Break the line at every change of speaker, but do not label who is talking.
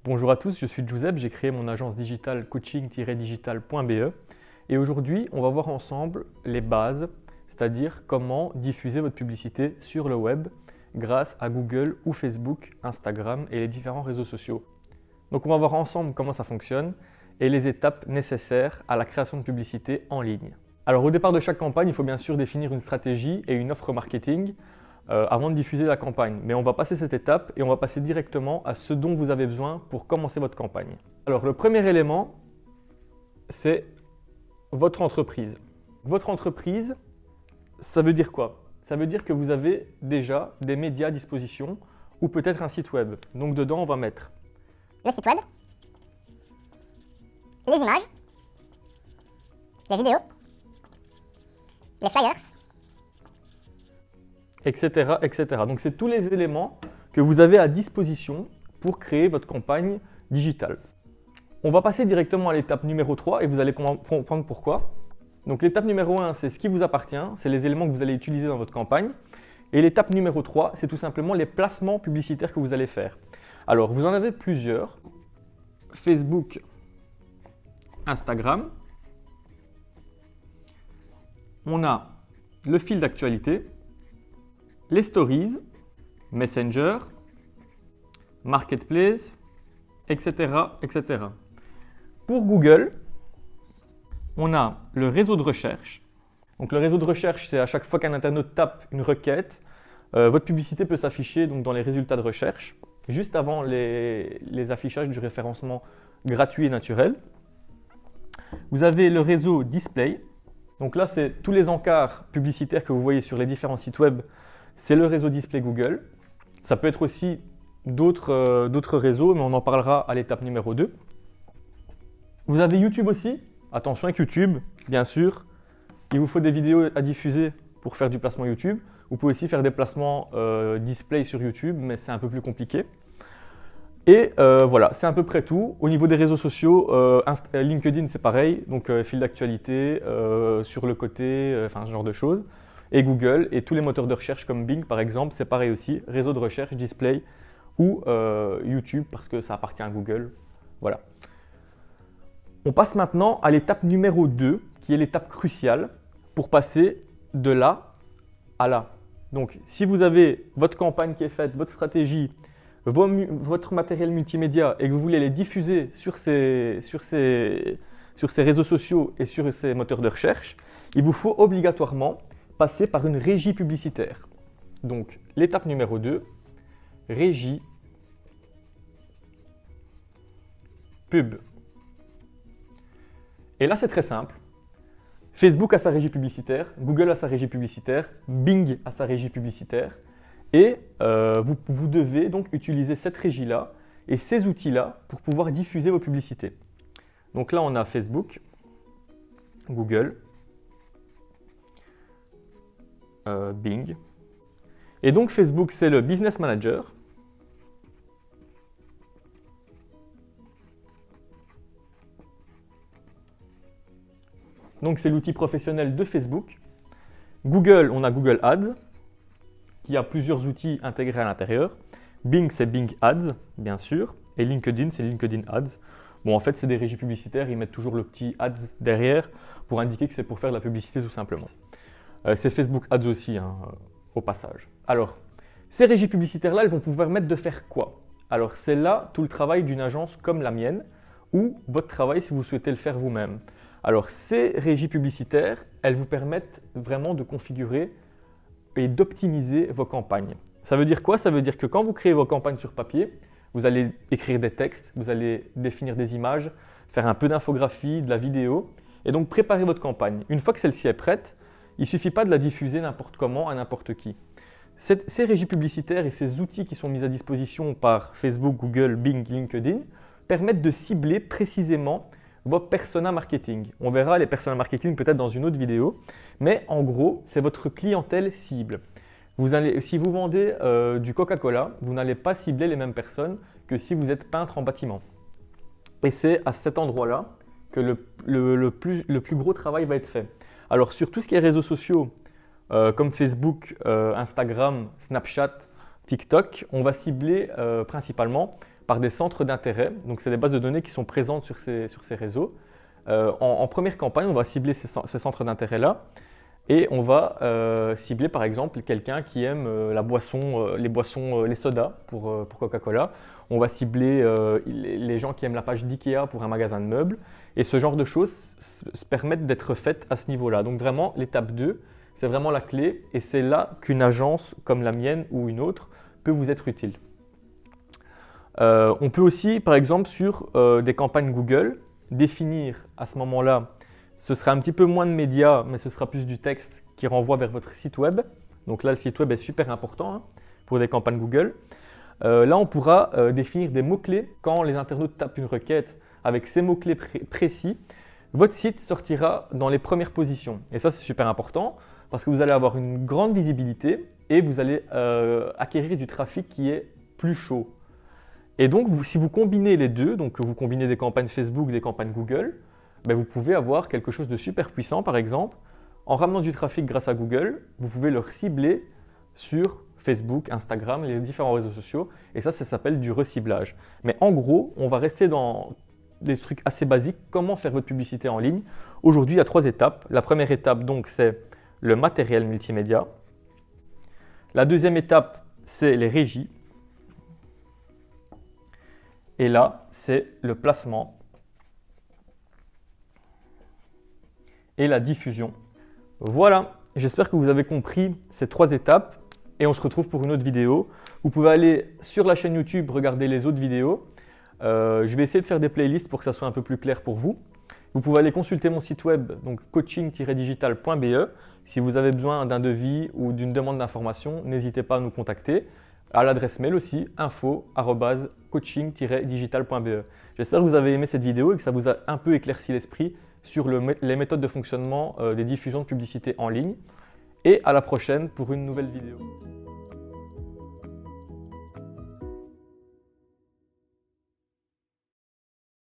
Bonjour à tous, je suis Giuseppe, j'ai créé mon agence digitale coaching-digital.be et aujourd'hui on va voir ensemble les bases, c'est-à-dire comment diffuser votre publicité sur le web grâce à Google ou Facebook, Instagram et les différents réseaux sociaux. Donc on va voir ensemble comment ça fonctionne et les étapes nécessaires à la création de publicité en ligne. Alors au départ de chaque campagne, il faut bien sûr définir une stratégie et une offre marketing avant de diffuser la campagne. Mais on va passer cette étape et on va passer directement à ce dont vous avez besoin pour commencer votre campagne. Alors le premier élément, c'est votre entreprise. Votre entreprise, ça veut dire quoi? Ça veut dire que vous avez déjà des médias à disposition ou peut-être un site web. Donc dedans, on va mettre
le site web, les images, les vidéos, les flyers,
etc., etc. Donc c'est tous les éléments que vous avez à disposition pour créer votre campagne digitale. On va passer directement à l'étape numéro 3 et vous allez comprendre pourquoi. Donc l'étape numéro 1, c'est ce qui vous appartient, c'est les éléments que vous allez utiliser dans votre campagne. Et l'étape numéro 3, c'est tout simplement les placements publicitaires que vous allez faire. Alors vous en avez plusieurs. Facebook, Instagram. On a le fil d'actualité, les stories, Messenger, Marketplace, etc., etc. Pour Google, on a le réseau de recherche. Donc le réseau de recherche, c'est à chaque fois qu'un internaute tape une requête, votre publicité peut s'afficher donc dans les résultats de recherche, juste avant les affichages du référencement gratuit et naturel. Vous avez le réseau display. Donc là, c'est tous les encarts publicitaires que vous voyez sur les différents sites web. C'est le réseau display Google. Ça peut être aussi d'autres réseaux, mais on en parlera à l'étape numéro 2. Vous avez YouTube aussi. Attention avec YouTube, bien sûr. Il vous faut des vidéos à diffuser pour faire du placement YouTube. Vous pouvez aussi faire des placements display sur YouTube, mais c'est un peu plus compliqué. Et voilà, c'est à peu près tout. Au niveau des réseaux sociaux, LinkedIn c'est pareil, donc fil d'actualité, sur le côté, enfin ce genre de choses. Et Google et tous les moteurs de recherche comme Bing par exemple, c'est pareil aussi, réseau de recherche, display ou YouTube parce que ça appartient à Google. Voilà. On passe maintenant à l'étape numéro 2 qui est l'étape cruciale pour passer de là à là. Donc si vous avez votre campagne qui est faite, votre stratégie, votre matériel multimédia et que vous voulez les diffuser sur ces réseaux sociaux et sur ces moteurs de recherche, il vous faut obligatoirement passer par une régie publicitaire. Donc l'étape numéro 2, régie pub. Et là c'est très simple. Facebook a sa régie publicitaire, Google a sa régie publicitaire, Bing a sa régie publicitaire. Et vous devez donc utiliser cette régie-là et ces outils-là pour pouvoir diffuser vos publicités. Donc là, on a Facebook, Google, Bing. Et donc Facebook, c'est le Business Manager. Donc c'est l'outil professionnel de Facebook. Google, on a Google Ads. Il y a plusieurs outils intégrés à l'intérieur. Bing, c'est Bing Ads, bien sûr. Et LinkedIn, c'est LinkedIn Ads. Bon, en fait, c'est des régies publicitaires. Ils mettent toujours le petit Ads derrière pour indiquer que c'est pour faire de la publicité tout simplement. C'est Facebook Ads aussi, hein, au passage. Alors, ces régies publicitaires-là, elles vont vous permettre de faire quoi? Alors, c'est là tout le travail d'une agence comme la mienne ou votre travail si vous souhaitez le faire vous-même. Alors, ces régies publicitaires, elles vous permettent vraiment de configurer et d'optimiser vos campagnes. Ça veut dire quoi? Ça veut dire que quand vous créez vos campagnes sur papier, vous allez écrire des textes, vous allez définir des images, faire un peu d'infographie, de la vidéo, et donc préparer votre campagne. Une fois que celle-ci est prête, il ne suffit pas de la diffuser n'importe comment à n'importe qui. Ces régies publicitaires et ces outils qui sont mis à disposition par Facebook, Google, Bing, LinkedIn permettent de cibler précisément vos persona marketing. On verra les persona marketing peut-être dans une autre vidéo, mais en gros, c'est votre clientèle cible. Si vous vendez du Coca-Cola, vous n'allez pas cibler les mêmes personnes que si vous êtes peintre en bâtiment. Et c'est à cet endroit-là que le plus gros travail va être fait. Alors sur tout ce qui est réseaux sociaux, comme Facebook, Instagram, Snapchat, TikTok, on va cibler principalement par des centres d'intérêt. Donc, c'est des bases de données qui sont présentes sur ces réseaux. En première campagne, on va cibler ces centres d'intérêt-là et on va cibler par exemple quelqu'un qui aime les sodas pour Coca-Cola. On va cibler les gens qui aiment la page d'IKEA pour un magasin de meubles. Et ce genre de choses se permettent d'être faites à ce niveau-là. Donc vraiment, l'étape 2, c'est vraiment la clé et c'est là qu'une agence comme la mienne ou une autre peut vous être utile. On peut aussi, par exemple, sur des campagnes Google, définir à ce moment-là, ce sera un petit peu moins de médias, mais ce sera plus du texte qui renvoie vers votre site web. Donc là, le site web est super important pour des campagnes Google. Là, on pourra définir des mots-clés. Quand les internautes tapent une requête avec ces mots-clés précis, votre site sortira dans les premières positions. Et ça, c'est super important parce que vous allez avoir une grande visibilité et vous allez acquérir du trafic qui est plus chaud. Et donc, si vous combinez les deux, donc vous combinez des campagnes Facebook, des campagnes Google, ben vous pouvez avoir quelque chose de super puissant. Par exemple, en ramenant du trafic grâce à Google, vous pouvez le cibler sur Facebook, Instagram et les différents réseaux sociaux. Et ça s'appelle du reciblage. Mais en gros, on va rester dans des trucs assez basiques. Comment faire votre publicité en ligne? Aujourd'hui, il y a 3 étapes. La première étape, donc, c'est le matériel multimédia. La deuxième étape, c'est les régies. Et là, c'est le placement et la diffusion. Voilà, j'espère que vous avez compris ces 3 étapes et on se retrouve pour une autre vidéo. Vous pouvez aller sur la chaîne YouTube, regarder les autres vidéos. Je vais essayer de faire des playlists pour que ça soit un peu plus clair pour vous. Vous pouvez aller consulter mon site web, donc coaching-digital.be. Si vous avez besoin d'un devis ou d'une demande d'information, n'hésitez pas à nous contacter. À l'adresse mail aussi, info@coaching-digital.be. J'espère que vous avez aimé cette vidéo et que ça vous a un peu éclairci l'esprit sur les méthodes de fonctionnement des diffusions de publicité en ligne. Et à la prochaine pour une nouvelle vidéo.